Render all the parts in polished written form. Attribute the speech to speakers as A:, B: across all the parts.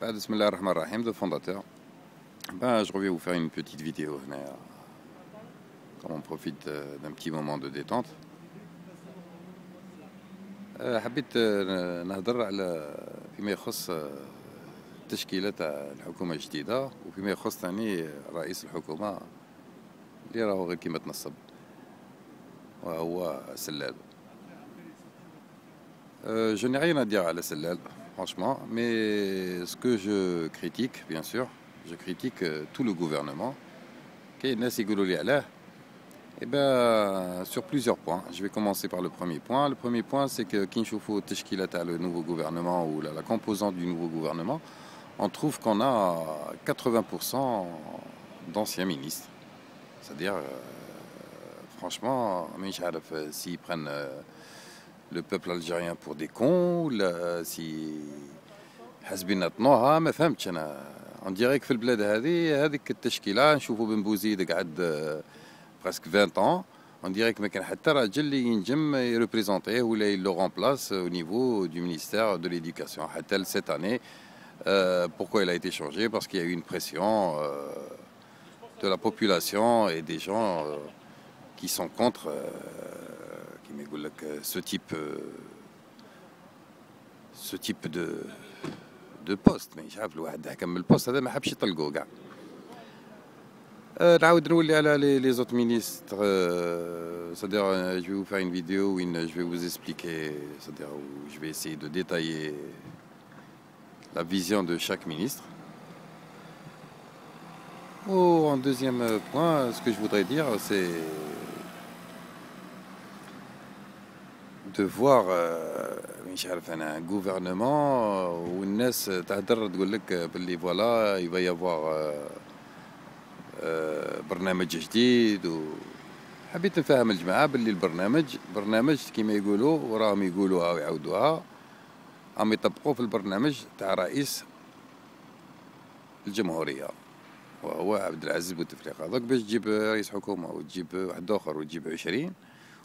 A: Bismillah ar-Rahman ar-Rahim, le fondateur. Je reviens vous faire une petite vidéo. Comme on profite d'un petit moment de détente. حبيت نهضر على فيما يخص تشكيلة الحكومة الجديدة وفيما يخص ثاني رئيس الحكومة اللي راهو غير كيما تنصب وهو سلال. Je n'ai rien à dire à la Sellal, franchement, mais ce que je critique, bien sûr, je critique tout le gouvernement, qui est sur plusieurs points. Je vais commencer par le premier point. Le premier point, c'est que Kinshufo Teshkilata, le nouveau gouvernement, ou la composante du nouveau gouvernement, on trouve qu'on a 80% d'anciens ministres. C'est-à-dire, franchement, s'ils prennent le peuple algérien pour des cons ولا حاسبين طنوها ما فهمتش انا on dirait que في البلاد هذيك التشكيله نشوفوا بن بوزيد قعد presque 20 ans on dirait que ما كان حتى راجل اللي ينجم يريبريزونتيه ولا il le remplace au niveau du ministère de l'éducation حتى cette année. Pourquoi il a été changé? Parce qu'il y a eu une pression de la population et des gens qui sont contre ce type de poste. Mais شاف الواحد حكم البوست هذا ما حبش يطلقوه كاع. نعاود نولي على les autres ministres. C'est-à-dire je vais vous faire une vidéo où je vais vous expliquer, c'est-à-dire où je vais essayer de détailler la vision de chaque ministre. En deuxième point, ce que je voudrais dire, c'est de voir un gouvernement où الناس تهدر تقول لك باللي voilà il va y avoir برنامج جديد حبيت نفهم الجماعة باللي برنامج كما يقولوا وراهم يقولوها ويعاودوها عم يطبقوا في البرنامج تاع رئيس الجمهورية وهو عبد العزيز بوتفليقة. دوك باش تجيب رئيس حكومة وتجيب واحد آخر وتجيب 20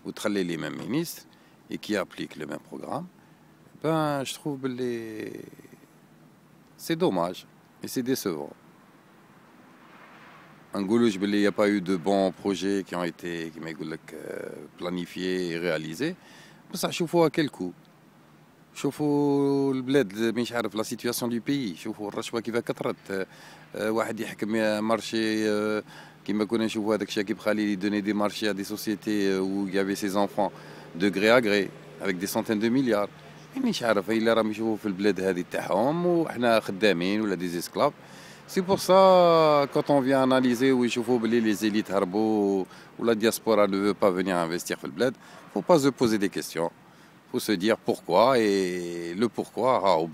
A: وتخلي لي ميم مينيستر et qui applique le même programme, je trouve que c'est dommage et c'est décevant. En Goulouche, il n'y a pas eu de bons projets qui ont été planifiés et réalisés. Mais ça, je vois à quel coup. Je vois la situation du pays. Je vois الرشوة كيف كثرت. واحد يحكم marché كيما كنا نشوفوا هذاك الشاكيب خليل donner des marchés à des sociétés où il y avait ses enfants de gré à gré avec des centaines de milliards. مانيش عارف إلا راهم يشوفوا في البلاد هذه تاعهم وإحنا خدامين ولا des esclaves. C'est pour ça quand on vient analyser ويشوفوا بلي les élites هربوا ou la diaspora ne veut pas venir investir في البلاد, faut pas se poser des questions. Faut se dire pourquoi et le pourquoi راهو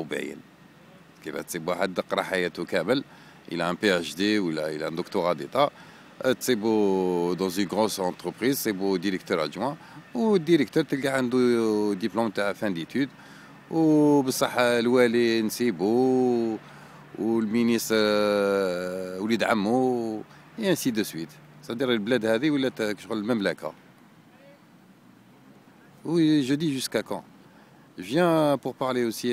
A: باين. كيف تسيب واحد قرا حياته كامل, il a un PhD ou il a un doctorat d'état. C'est beau dans une grosse entreprise, c'est beau directeur adjoint ou directeur تلقى عنده diplôme تاع fin d'études وبصح الوالي نسيبو والمينيس وليد عمو et ainsi de suite. C'est-à-dire البلاد هذه ولات شغل المملكة. Oui, je dis jusqu'à quand. Je viens pour parler aussi